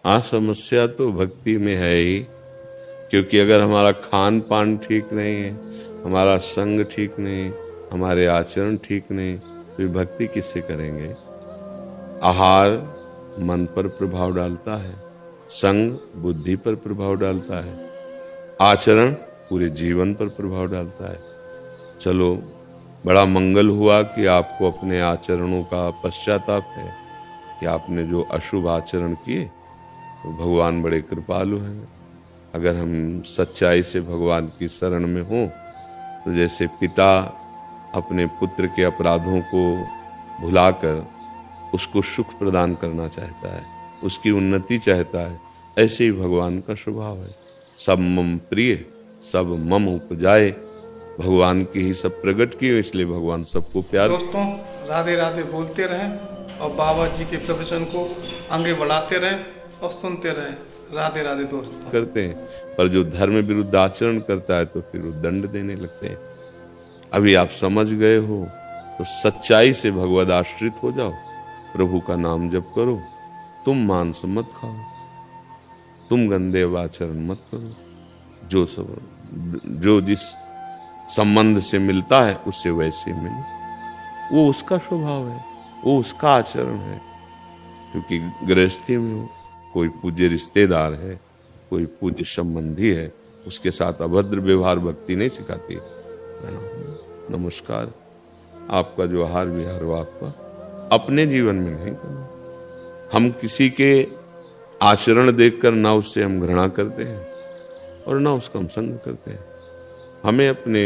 हाँ, समस्या तो भक्ति में है ही, क्योंकि अगर हमारा खान पान ठीक नहीं है, हमारा संग ठीक नहीं, हमारे आचरण ठीक नहीं, तो भक्ति किससे करेंगे। आहार मन पर प्रभाव डालता है, संग बुद्धि पर प्रभाव डालता है, आचरण पूरे जीवन पर प्रभाव डालता है। चलो, बड़ा मंगल हुआ कि आपको अपने आचरणों का पश्चाताप है कि आपने जो अशुभ आचरण किए। तो भगवान बड़े कृपालु हैं। अगर हम सच्चाई से भगवान की शरण में हों तो जैसे पिता अपने पुत्र के अपराधों को भुलाकर उसको सुख प्रदान करना चाहता है, उसकी उन्नति चाहता है, ऐसे ही भगवान का स्वभाव है। सब मम प्रिय सब मम उपजाए, भगवान की ही सब प्रकट की, इसलिए भगवान सबको प्यार। दोस्तों, राधे राधे बोलते रहें और बाबा जी के प्रवचन को आगे बढ़ाते रहें और सुनते रहें। राधे राधे दोस्तों। करते हैं, पर जो धर्म विरुद्ध आचरण करता है तो फिर वो दंड देने लगते हैं। अभी आप समझ गए हो तो सच्चाई से भगवद आश्रित हो जाओ, प्रभु का नाम जप करो, तुम मांस मत खाओ, तुम गंदे आचरण मत करो, जो जिस संबंध से मिलता है उससे वैसे मिले। वो उसका स्वभाव है, वो उसका आचरण है। क्योंकि गृहस्थी में हो, कोई पूज्य रिश्तेदार है, कोई पूज्य संबंधी है, उसके साथ अभद्र व्यवहार भक्ति नहीं सिखाती। नमस्कार, आपका जो आहार विहार हो आपका, अपने जीवन में नहीं करना। हम किसी के आचरण देखकर ना उससे हम घृणा करते हैं और ना उसका हम संग करते हैं। हमें अपने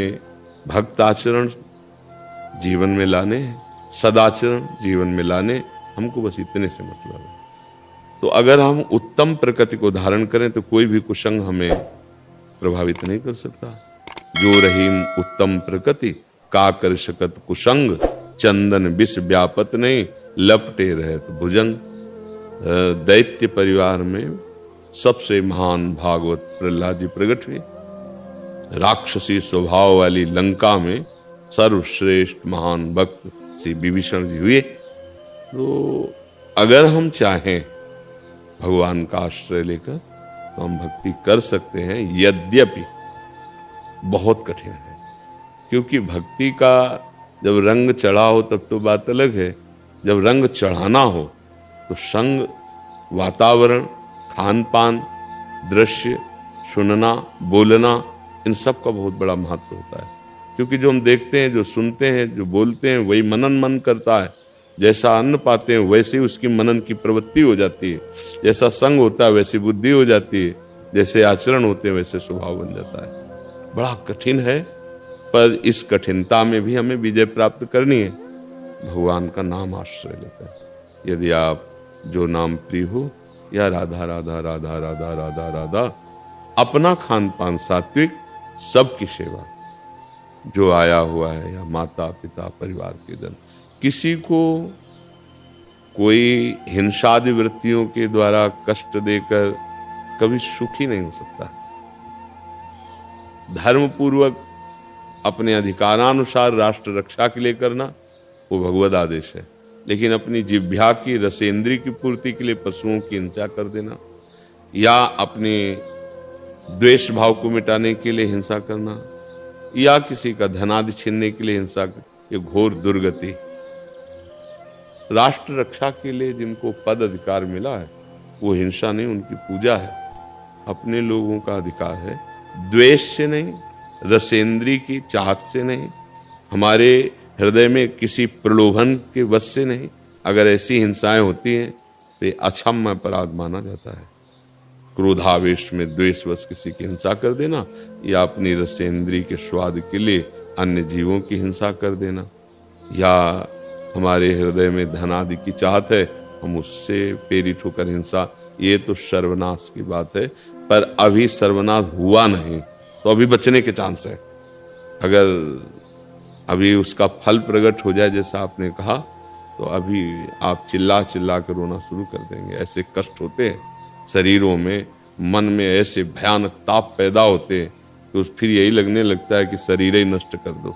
भक्त आचरण जीवन में लाने हैं, सदाचरण जीवन में लाने, हमको बस इतने से मतलब है। तो अगर हम उत्तम प्रकृति को धारण करें तो कोई भी कुसंग हमें प्रभावित नहीं कर सकता। जो रहीम उत्तम प्रकृति का कर शकत कुसंग, चंदन विष व्यापत नहीं लपटे रहे तो भुजंग। दैत्य परिवार में सबसे महान भागवत प्रहलाद जी प्रकट हुए। राक्षसी स्वभाव वाली लंका में सर्वश्रेष्ठ महान भक्त श्री विभीषण जी हुए। तो अगर हम चाहें भगवान का आश्रय लेकर तो हम भक्ति कर सकते हैं, यद्यपि बहुत कठिन है। क्योंकि भक्ति का जब रंग चढ़ा हो तब तो बात अलग है, जब रंग चढ़ाना हो तो संग, वातावरण, खान पान, दृश्य, सुनना, बोलना, इन सब का बहुत बड़ा महत्व होता है। क्योंकि जो हम देखते हैं, जो सुनते हैं, जो बोलते हैं, वही मनन मन करता है। जैसा अन्न पाते हैं वैसे ही उसकी मनन की प्रवृत्ति हो जाती है, जैसा संग होता है वैसी बुद्धि हो जाती है, जैसे आचरण होते हैं वैसे स्वभाव बन जाता है। बड़ा कठिन है, पर इस कठिनता में भी हमें विजय प्राप्त करनी है भगवान का नाम आश्रय लेकर। यदि आप जो नाम प्रिय हो, या राधा राधा राधा राधा राधा राधा, अपना खान पान सात्विक, सबकी सेवा, जो आया हुआ है, या माता पिता परिवार के जन, किसी को कोई हिंसादि वृत्तियों के द्वारा कष्ट देकर कभी सुखी नहीं हो सकता। धर्म पूर्वक अपने अधिकारानुसार राष्ट्र रक्षा के लिए करना वो भगवद आदेश है, लेकिन अपनी जिह्वा की रसेंद्री की पूर्ति के लिए पशुओं की हिंसा कर देना, या अपने द्वेष भाव को मिटाने के लिए हिंसा करना, या किसी का धनादि छीनने के लिए हिंसा, ये घोर दुर्गति। राष्ट्र रक्षा के लिए जिनको पद अधिकार मिला है वो हिंसा नहीं, उनकी पूजा है। अपने लोगों का अधिकार है, द्वेष से नहीं, रसेंद्री की चाहत से नहीं, हमारे हृदय में किसी प्रलोभन के वश से नहीं। अगर ऐसी हिंसाएं होती हैं तो अक्षम्य अपराध माना जाता है। क्रोधावेश में द्वेषवश किसी की हिंसा कर देना, या अपनी रसेंद्री के स्वाद के लिए अन्य जीवों की हिंसा कर देना, या हमारे हृदय में धनादि की चाहत है, हम उससे प्रेरित होकर हिंसा, ये तो सर्वनाश की बात है। पर अभी सर्वनाश हुआ नहीं तो अभी बचने के चांस है। अगर अभी उसका फल प्रकट हो जाए जैसा आपने कहा, तो अभी आप चिल्ला चिल्ला कर रोना शुरू कर देंगे। ऐसे कष्ट होते हैं शरीरों में, मन में ऐसे भयानक ताप पैदा होते हैं तो फिर यही लगने लगता है कि शरीर ही नष्ट कर दो।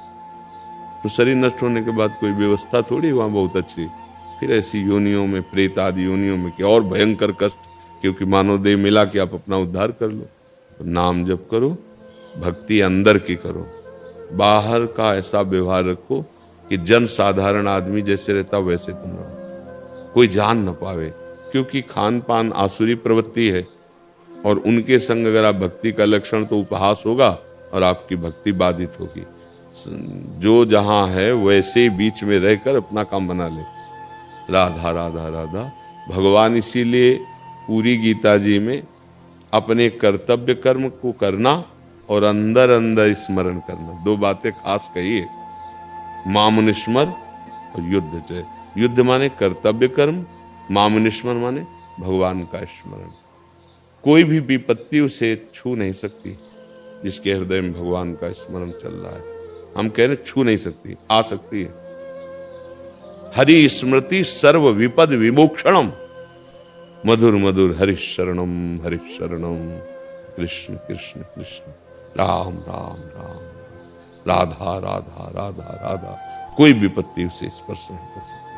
तो शरीर नष्ट होने के बाद कोई व्यवस्था थोड़ी वहां बहुत अच्छी, फिर ऐसी योनियों में, प्रेत आदि योनियों में कि और भयंकर कष्ट क्योंकि मानव देह मिला कि आप अपना उद्धार कर लो। तो नाम जप करो, भक्ति अंदर की करो, बाहर का ऐसा व्यवहार रखो कि जन साधारण आदमी जैसे रहता वैसे तुम रहो, कोई जान न पावे। क्योंकि खान पान आसुरी प्रवृत्ति है, और उनके संग अगर आप भक्ति का लक्षण तो उपहास होगा और आपकी भक्ति बाधित होगी। जो जहां है वैसे बीच में रहकर अपना काम बना ले। राधा राधा राधा। भगवान इसीलिए पूरी गीता जी में अपने कर्तव्य कर्म को करना और अंदर अंदर स्मरण करना, दो बातें खास कही है। मामुनिस्मर और युद्ध जय। युद्ध माने कर्तव्य कर्म, मामुनिस्मर माने भगवान का स्मरण। कोई भी विपत्ति उसे छू नहीं सकती जिसके हृदय में भगवान का स्मरण चल रहा है। हम कह रहे छू नहीं सकती, आ सकती है। हरि स्मृति सर्व विपद विमोक्षणम, मधुर मधुर हरि शरणम कृष्ण कृष्ण कृष्ण राम राम राम राधा राधा राधा राधा। कोई विपत्ति उसे स्पर्श नहीं कर सकती।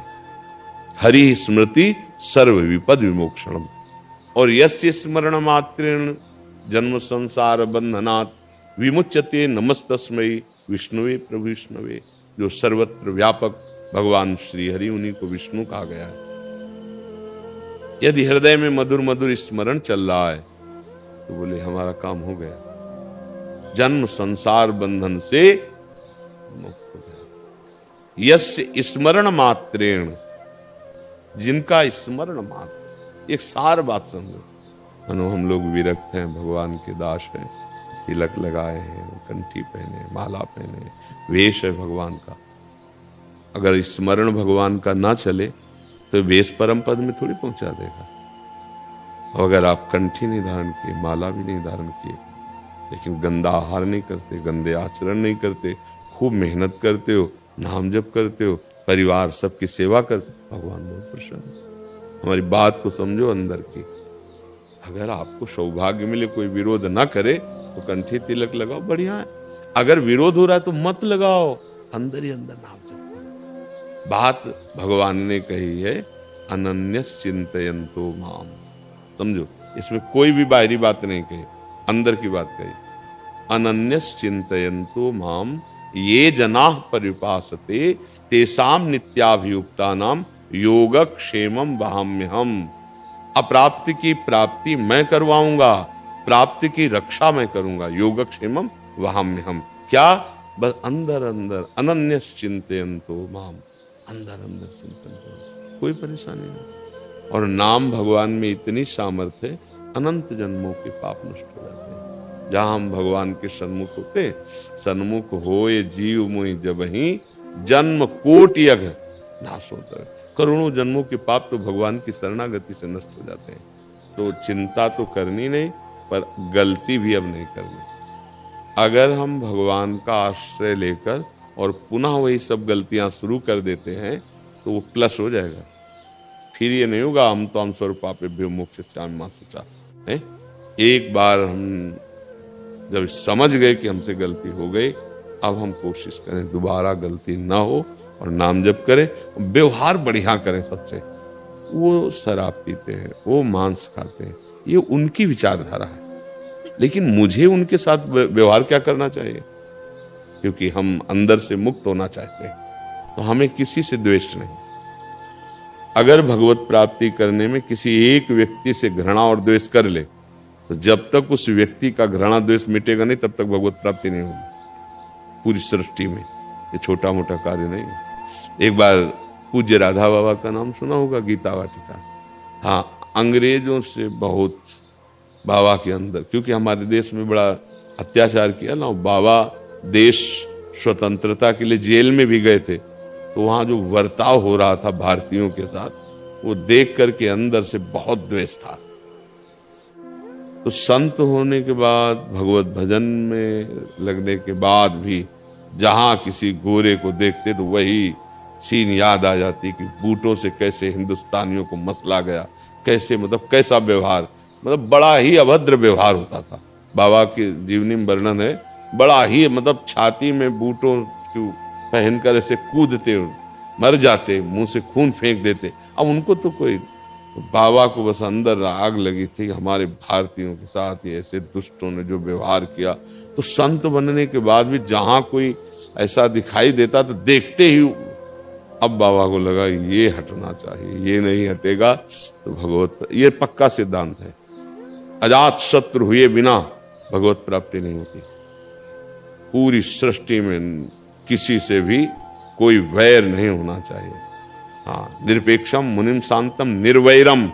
हरि स्मृति सर्व विपद विमोक्षणम। और यस्य स्मरण मात्रेण जन्म संसार बंधनात् विमुच्यते नमस्तस्मै विष्णुवे प्रभु विष्णुवे। जो सर्वत्र व्यापक भगवान श्री हरि, उन्हीं को विष्णु कहा गया है। यदि हृदय में मधुर मधुर स्मरण चल रहा है तो बोले हमारा काम हो गया, जन्म संसार बंधन से मुक्त हो गया। यस्य स्मरण मात्रेण, जिनका स्मरण मात्र, एक सार बात समझो। मनो हम लोग विरक्त हैं, भगवान के दास हैं, तिलक लगाए हैं, कंठी पहने, माला पहने, वेश है भगवान का। अगर स्मरण भगवान का ना चले तो वेश परम पद में थोड़ी पहुंचा देगा। और अगर आप कंठी नहीं धारण किए, माला भी नहीं धारण किए, लेकिन गंदा आहार नहीं करते, गंदे आचरण नहीं करते, खूब मेहनत करते हो, नाम जप करते हो, परिवार सबकी सेवा करते, भगवान बहुत प्रसन्न। हमारी बात को समझो अंदर की। अगर आपको सौभाग्य मिले, कोई विरोध ना करे तो कंठी तिलक लगाओ, बढ़िया है। अगर विरोध हो रहा है तो मत लगाओ, अंदर ही अंदर नाम जपो। बात भगवान ने कही है, अनन्यस चिंतयन्तो माम। समझो, इसमें कोई भी बाहरी बात नहीं कही, अंदर की बात कही। अनन्यस चिंतयन्तो माम ये जनाः पर्युपासते तेषां नित्याभियुक्तानां योगक्षेमं वहाम्यहम्। अप्राप्ति की प्राप्ति मैं करवाऊंगा, प्राप्ति की रक्षा मैं करूंगा। योगक्षेमम वहाम्यहम्। क्या? बस अंदर अंदर अनन्यस चिंतयन्तो माम, अंदर अंदर चिंतन करो, कोई परेशानी नहीं। और नाम भगवान में इतनी सामर्थ्य है, अनंत जन्मों के पाप नष्ट हो जाते हैं। जहां हम भगवान के सन्मुख होते, सन्मुख होए जीव मुहि जबहि जन्म कोटि यज्ञ नाश होता है। करोड़ों जन्मों के पाप तो भगवान की शरणागति से नष्ट हो जाते हैं। तो चिंता तो करनी नहीं, पर गलती भी अब नहीं करनी। अगर हम भगवान का आश्रय लेकर और पुनः वही सब गलतियां शुरू कर देते हैं तो वो प्लस हो जाएगा। फिर ये नहीं होगा हम तो हम स्वरूप पापेभ्यो मोक्षयिष्यामि मा शुचा है। एक बार हम जब समझ गए कि हमसे गलती हो गई, अब हम कोशिश करें दोबारा गलती ना हो और नाम जप करें, व्यवहार बढ़िया करें सबसे। वो शराब पीते हैं, वो मांस खाते हैं, ये उनकी विचारधारा है, लेकिन मुझे उनके साथ व्यवहार क्या करना चाहिए? क्योंकि हम अंदर से मुक्त होना चाहते हैं, तो हमें किसी से द्वेष नहीं। अगर भगवत प्राप्ति करने में किसी एक व्यक्ति से घृणा और द्वेष कर ले, तो जब तक उस व्यक्ति का घृणा द्वेष मिटेगा नहीं, तब तक भगवत प्राप्ति नहीं होगी पूरी सृष्टि में। ये छोटा मोटा कार्य नहीं है। एक बार पूज्य राधा बाबा का नाम सुना होगा, गीता वाटिका। हाँ, अंग्रेजों से बहुत बाबा के अंदर, क्योंकि हमारे देश में बड़ा अत्याचार किया ना, बाबा देश स्वतंत्रता के लिए जेल में भी गए थे, तो वहां जो बर्ताव हो रहा था भारतीयों के साथ, वो देख करके अंदर से बहुत द्वेष था। तो संत होने के बाद, भगवत भजन में लगने के बाद भी जहां किसी गोरे को देखते तो वही सीन याद आ जाती कि बूटों से कैसे हिंदुस्तानियों को मसला गया, कैसे मतलब कैसा व्यवहार, मतलब बड़ा ही अभद्र व्यवहार होता था। बाबा की जीवनी में वर्णन है, बड़ा ही मतलब छाती में बूटों को पहनकर ऐसे कूदते, मर जाते, मुंह से खून फेंक देते। अब उनको तो कोई तो बाबा को बस अंदर आग लगी थी, हमारे भारतीयों के साथ ये ऐसे दुष्टों ने जो व्यवहार किया। तो संत बनने के बाद भी जहां कोई ऐसा दिखाई देता तो देखते ही अब बाबा को लगा ये हटना चाहिए, ये नहीं हटेगा तो भगवत, ये पक्का सिद्धांत है, अजात शत्रु हुए बिना भगवत प्राप्ति नहीं होती। पूरी सृष्टि में किसी से भी कोई वैर नहीं होना चाहिए। हाँ, निरपेक्षम मुनिम शांतम निर्वैरम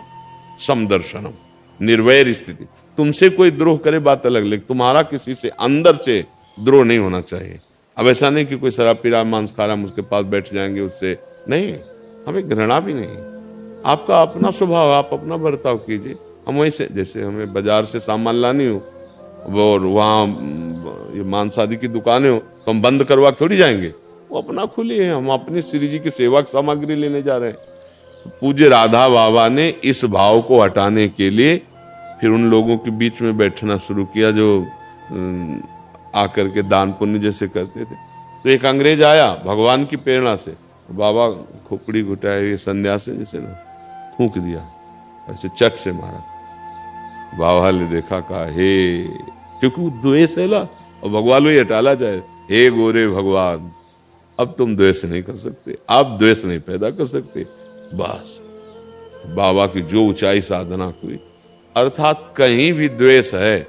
समदर्शनम, निर्वैर स्थिति। तुमसे कोई द्रोह करे बात अलग, लेकिन तुम्हारा किसी से अंदर से द्रोह नहीं होना चाहिए। अब ऐसा नहीं कि कोई शराब पी रहा, मांस खा रहा, हम उसके पास बैठ जाएंगे, उससे नहीं, हमें घृणा भी नहीं। आपका अपना स्वभाव, आप अपना बर्ताव कीजिए। हम वैसे, जैसे हमें बाजार से सामान लानी हो और वहाँ ये मांस आदि की दुकानें हो तो हम बंद करवा थोड़ी जाएंगे, वो अपना खुली है, हम अपनी श्री जी की सेवा की सामग्री लेने जा रहे हैं। पूज्य राधा बाबा ने इस भाव को हटाने के लिए फिर उन लोगों के बीच में बैठना शुरू किया जो आकर के दान पुण्य जैसे करते थे। तो एक अंग्रेज आया भगवान की प्रेरणा से, बाबा खोपड़ी घुटाए संध्या से जैसे ना थूक दिया, ऐसे चट से मारा। बाबा ने देखा, कहा हे, क्योंकि द्वेष है ना, और भगवान वही हटाला जाए, हे गोरे भगवान, अब तुम द्वेष नहीं कर सकते, आप द्वेष नहीं पैदा कर सकते। बस बाबा की जो ऊंचाई साधना हुई, अर्थात कहीं भी द्वेष है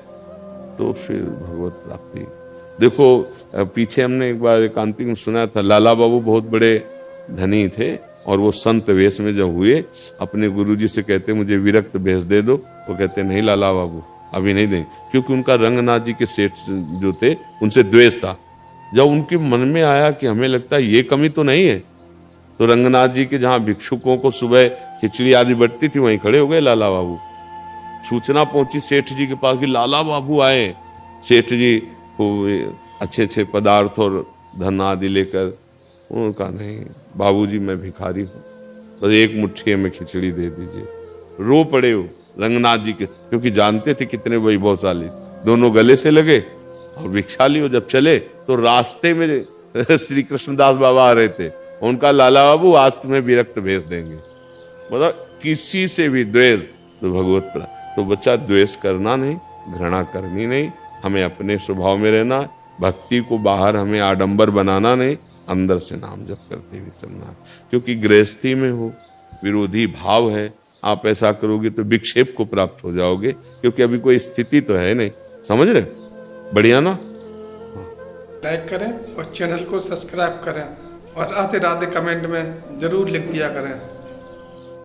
तो फिर भगवत प्राप्ति। देखो पीछे हमने एक बार एकांतिक में सुना था, लाला बाबू बहुत बड़े धनी थे और वो संत वेश में जब हुए अपने गुरुजी से कहते मुझे विरक्त भेष दे दो, वो कहते नहीं लाला बाबू अभी नहीं देंगे, क्योंकि उनका रंगनाथ जी के सेठ जो थे उनसे द्वेष था। जब उनके मन में आया कि हमें लगता है ये कमी तो नहीं है, तो रंगनाथ जी के जहाँ भिक्षुकों को सुबह खिचड़ी आदि बटती थी वहीं खड़े हो गए लाला बाबू। सूचना पहुंची सेठ जी के पास कि लाला बाबू आए। सेठ जी को अच्छे अच्छे पदार्थ और धन आदि लेकर, उनका नहीं बाबूजी मैं भिखारी हूँ, बस एक मुट्ठी में खिचड़ी दे दीजिए। रो पड़े हो रंगनाथ जी के, क्योंकि जानते थे कितने वैभवशाली। दोनों गले से लगे और भिक्षाली हो जब चले तो रास्ते में श्री कृष्णदास बाबा आ रहे थे, उनका लाला बाबू आज तुम्हें विरक्त भेज देंगे। मतलब किसी से भी द्वेष तो भगवत प्राप्ति। तो बच्चा द्वेष करना नहीं, घृणा करनी नहीं, हमें अपने स्वभाव में रहना, भक्ति को बाहर हमें आडंबर बनाना नहीं, अंदर से नाम जप करते हुए चलना। क्योंकि गृहस्थी में हो, विरोधी भाव है, आप ऐसा करोगे तो विक्षेप को प्राप्त हो जाओगे, क्योंकि अभी कोई स्थिति तो है नहीं। समझ रहे? बढ़िया ना? लाइक करें और चैनल को सब्सक्राइब करें और राधे राधे कमेंट में जरूर लिख दिया करें।